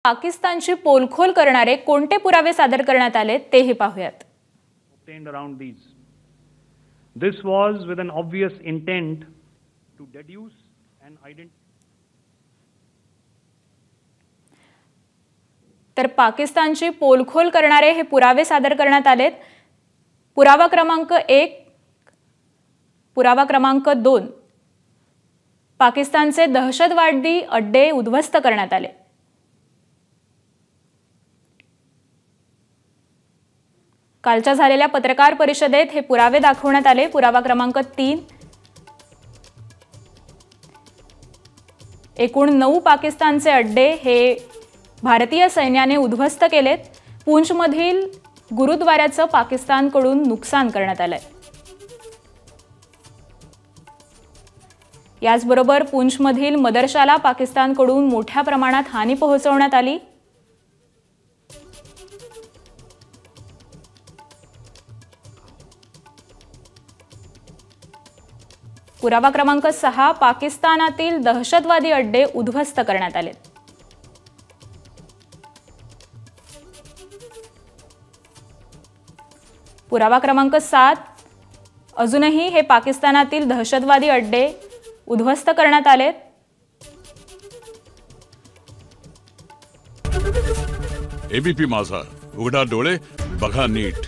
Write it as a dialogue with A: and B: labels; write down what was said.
A: पाकिस्तानची पोलखोल करणारे कोणते पुरावे सादर करण्यात आले तेही पाहूयात.
B: Around these. This was with an obvious intent to deduce and identify.
A: तर पाकिस्तानची पोलखोल करणारे हे पुरावे सादर करण्यात आलेत. पुरावा क्रमांक 1, पुरावा क्रमांक 2, पाकिस्तानचे दहशतवादी अड्डे उद्ध्वस्त करण्यात आले. कालच्या झालेल्या पत्रकार परिषदेत हे पुरावे दाखवण्यात आले. पुरावा क्रमांक 3, एकूण 9 पाकिस्तानचे अड्डे हे भारतीय सैन्याने उद्ध्वस्त केलेत. पूंछमधील गुरुद्वाराचं पाकिस्तानकडून नुकसान करण्यात आलंय. याचबरोबर पूंछमधील मदरशाला पाकिस्तानकडून मोठ्या प्रमाणात हानी पोहोचवण्यात आली. पुरावा क्रमांक 6, पाकिस्तानातील दहशतवादी अड्डे उद्ध्वस्त करण्यात आले. पुरावा क्रमांक 7, अजूनही हे पाकिस्तानातील दहशतवादी अड्डे उद्ध्वस्त करण्यात आलेत.
C: एबीपी माझा, उघडा डोळे बघा नीट.